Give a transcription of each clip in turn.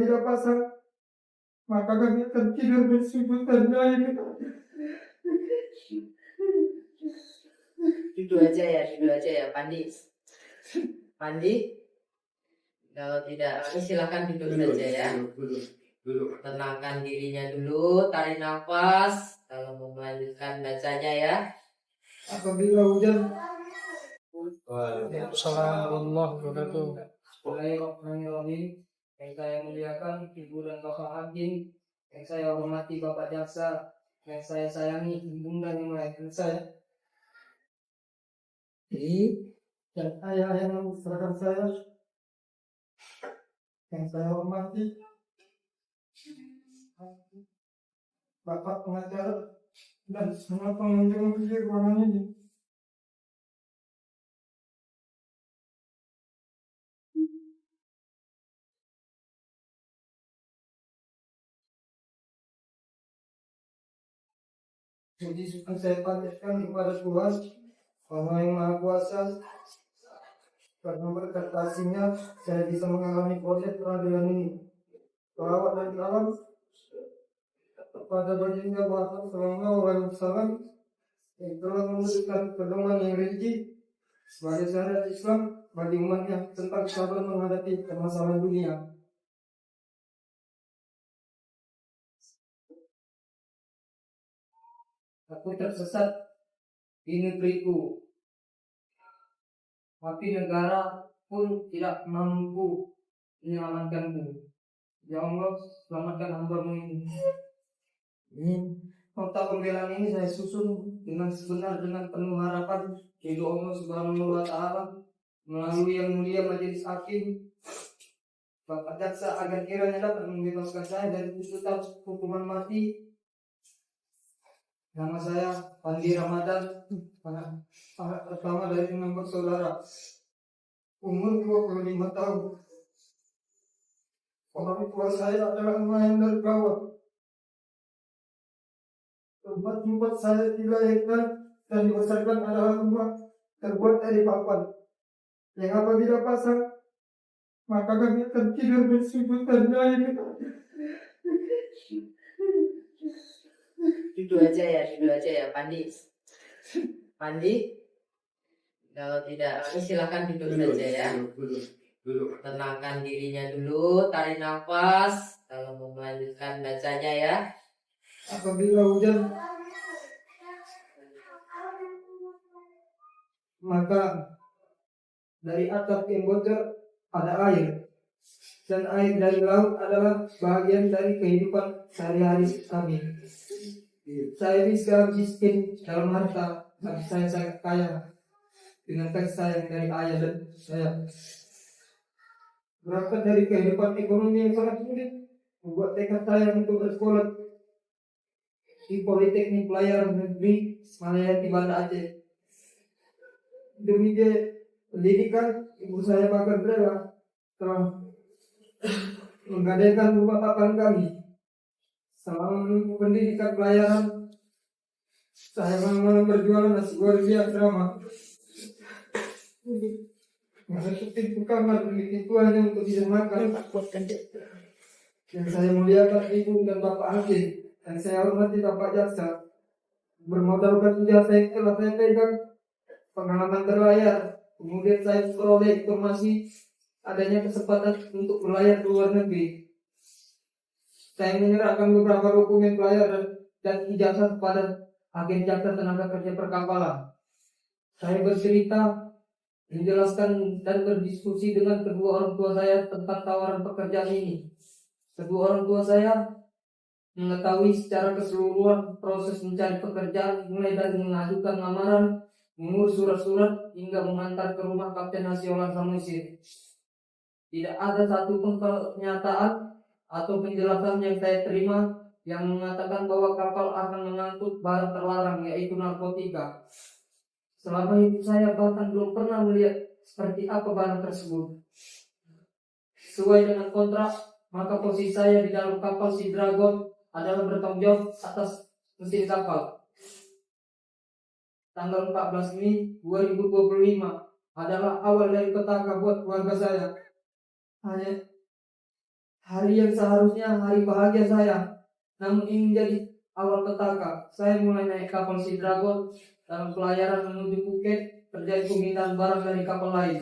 apabila pasang, maka kami akan tidur bersujud dan lain. Duduk aja ya, Pandi. Kalau tidak, silakan duduk saja ya. Tenangkan dirinya dulu, tarik nafas. Kalau mau melanjutkan bacanya ya. Apabila hujan. Assalamualaikum warahmatullahi wabarakatuh. Bismillahirrahmanirrahim. Yang saya muliakan Ibu dan Bapak Hakim, yang saya hormati Bapak Jaksa, yang saya sayangi Ibunda yang melahirkan saya. Dan ayah yang membesarkan saya, yang saya hormati Bapak pengacara dan semua pengunjung di ruangan ini. Jadi saya panjatkan kepada Tuhan Allah yang Maha Kuasa, karena berkat kasih-Nya saya bisa mengalami proses peradilan ini. Selawat dan salam kepada baginda Muhammad Sallallahu Alaihi Wasallam yang telah memberikan pedoman yang rinci sebagai syariat Islam bagi umatnya tentang sabar menghadapi permasalahan dunia. Aku tersesat di negeriku, tapi negara pun tidak mampu menyelamatkanku. Ya Allah, selamatkan hamba-Mu ini. Nota pembelaan ini saya susun dengan sebenar dengan penuh harapan ridho Allah Subhanahu wa Ta'ala melalui yang mulia Majelis Hakim Bapak Jaksa agar kiranya dapat membebaskan saya dari tuntutan hukuman mati. Nama saya Pandi Ramadan, anak pertama dari 6 bersaudara, umur 25 tahun. Orang tua saya adalah nelayan dari bawah. Tempat saya dilahirkan dan dibesarkan adalah rumah terbuat dari papan yang apabila pasang, maka kami akan tidur bersujud dan lain. Duduk aja ya, Pandi. Kalau tidak, silakan duduk saja ya. Tenangkan dirinya dulu, tarik nafas. Kalau mau melanjutkan bacanya ya. Apabila hujan, maka dari atap yang bocor ada air, dan air dari laut adalah bagian dari kehidupan sehari-hari kami. Saya bisa miskin dalam harta, tapi saya sangat kaya dengan kasih sayang dari ayah dan saya. Berangkat dari kehidupan ekonomi yang sangat sulit, membuat tekad saya untuk bersekolah di Politeknik Pelayaran Negeri Semayati Banda Aceh. Demi pendidikan, ibu saya bahkan rela telah menggadaikan rumah papan kami. Selama menempuh pendidikan pelayaran, saya malam berjualan nasi goreng di asrama. Masuk pintu kamar memiliki tuannya untuk bisa makan. Yang saya muliakan ibu dan bapak hakim, dan saya hormati bapak jaksa. Bermodalkan ijazah yang telah saya pegang, pengalaman berlayar, kemudian saya peroleh informasi adanya kesempatan untuk berlayar ke luar negeri. Saya menyerahkan beberapa dokumen pelayaran dan ijazah kepada agen jaksa tenaga kerja perkapalan. Saya bercerita, menjelaskan dan berdiskusi dengan kedua orang tua saya tentang tawaran pekerjaan ini. Kedua orang tua saya mengetahui secara keseluruhan proses mencari pekerjaan, mulai dari mengajukan lamaran, mengurus surat-surat, hingga mengantar ke rumah Kapten Nasional Samosir. Tidak ada satupun pernyataan atau penjelasan yang saya terima yang mengatakan bahwa kapal akan mengangkut barang terlarang, yaitu narkotika. Selama hidup saya bahkan belum pernah melihat seperti apa barang tersebut. Sesuai dengan kontrak, maka posisi saya di dalam kapal Sea Dragon adalah bertanggung jawab atas mesin kapal. Tanggal 14 Mei 2025 adalah awal dari petaka buat keluarga saya. hari yang seharusnya hari bahagia saya, namun ini menjadi awal petaka. Saya mulai naik kapal Sea Dragon dalam pelayaran menuju Phuket, terjadi pemindahan barang dari kapal lain.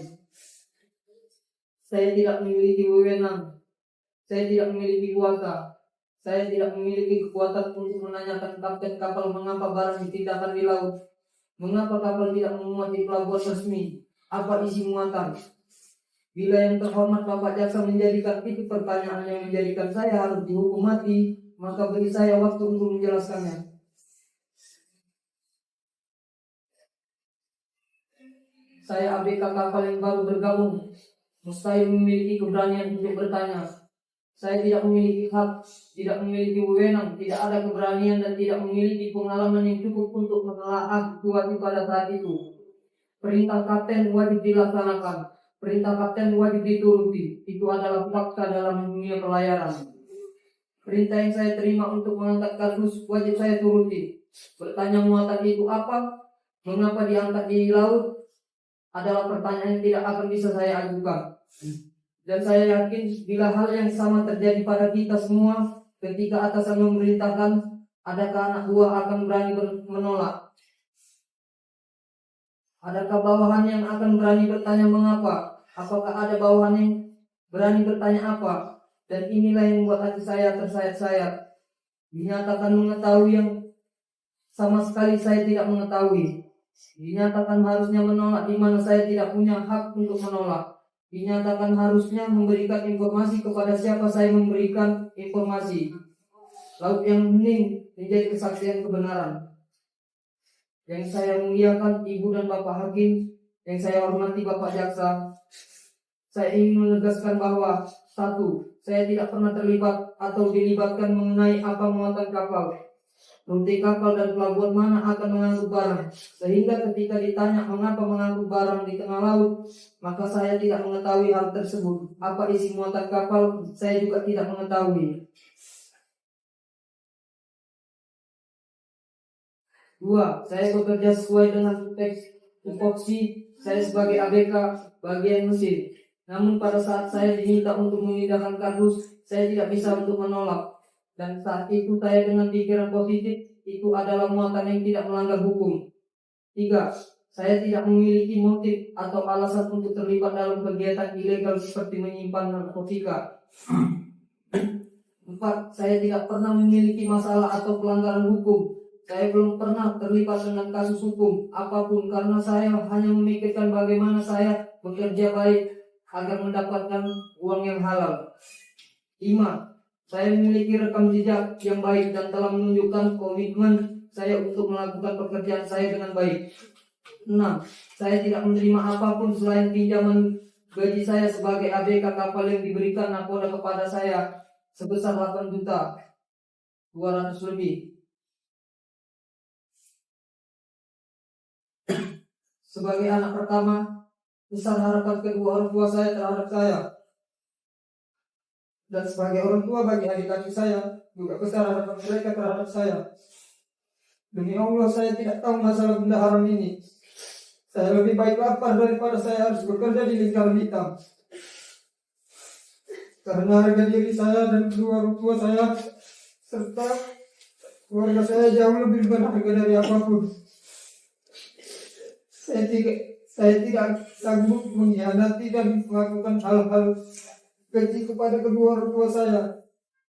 Saya tidak memiliki wewenang, saya tidak memiliki kuasa, saya tidak memiliki kekuatan untuk menanyakan kapten kapal mengapa barang ditindakkan di laut, mengapa kapal tidak memuat di pelabuhan resmi, apa isi muatan. Bila yang terhormat Bapak Jaksa menjadikan itu pertanyaan yang menjadikan saya harus dihukum mati, maka beri saya waktu untuk menjelaskannya. Saya ABK kapal yang baru bergabung, mustahil memiliki keberanian untuk bertanya. Saya tidak memiliki hak, tidak memiliki wewenang, tidak ada keberanian dan tidak memiliki pengalaman yang cukup untuk menelaah situasi pada saat itu. Perintah kapten wajib dilaksanakan. Perintah kapten wajib dituruti. Itu adalah fakta dalam dunia pelayaran. Perintah yang saya terima untuk mengangkat kardus wajib saya turuti. Bertanya muatan itu apa? Mengapa diangkat di laut? Adalah pertanyaan yang tidak akan bisa saya ajukan. Dan saya yakin bila hal yang sama terjadi pada kita semua, ketika atasan memerintahkan, adakah anak buah akan berani menolak? Adakah bawahan yang akan berani bertanya mengapa? Apakah ada bawahan yang berani bertanya apa? Dan inilah yang membuat hati saya tersayat-sayat. Dinyatakan mengetahui yang sama sekali saya tidak mengetahui. Dinyatakan harusnya menolak di mana saya tidak punya hak untuk menolak. Dinyatakan harusnya memberikan informasi kepada siapa saya memberikan informasi. Laut yang hening menjadi kesaksian kebenaran. Yang saya muliakan Ibu dan Bapak Hakim, yang saya hormati Bapak Jaksa, saya ingin menegaskan bahwa 1. Saya tidak pernah terlibat atau dilibatkan mengenai apa muatan kapal, rute kapal dan pelabuhan mana akan mengangkut barang. Sehingga ketika ditanya mengapa mengangkut barang di tengah laut, maka saya tidak mengetahui hal tersebut. Apa isi muatan kapal, saya juga tidak mengetahui. 2. Saya bekerja sesuai dengan teks tupoksi saya sebagai ABK bagian mesin. Namun pada saat saya diminta untuk memindahkan kardus, saya tidak bisa untuk menolak. Dan saat itu saya dengan pikiran positif, itu adalah muatan yang tidak melanggar hukum. 3. Saya tidak memiliki motif atau alasan untuk terlibat dalam kegiatan ilegal seperti menyimpan narkotika. 4. Saya tidak pernah memiliki masalah atau pelanggaran hukum. Saya belum pernah terlibat dengan kasus hukum apapun karena saya hanya memikirkan bagaimana saya bekerja baik agar mendapatkan uang yang halal. 5. Saya memiliki rekam jejak yang baik dan telah menunjukkan komitmen saya untuk melakukan pekerjaan saya dengan baik. 6. Saya tidak menerima apapun selain pinjaman gaji saya sebagai ABK kapal yang diberikan nakoda kepada saya sebesar 8.200.000 lebih. Sebagai anak pertama, besar harapan kedua orang tua saya terhadap saya. Dan sebagai orang tua bagi adik-adik saya, juga besar harapan mereka terhadap saya. Demi Allah, saya tidak tahu masalah benda haram ini. Saya lebih baik lapar daripada saya harus bekerja di lingkaran hitam. Karena harga diri saya dan kedua orang tua saya serta keluarga saya jauh lebih berharga dari apapun. Saya tidak sanggup mengkhianati dan melakukan hal-hal keji kepada kedua orang tua saya.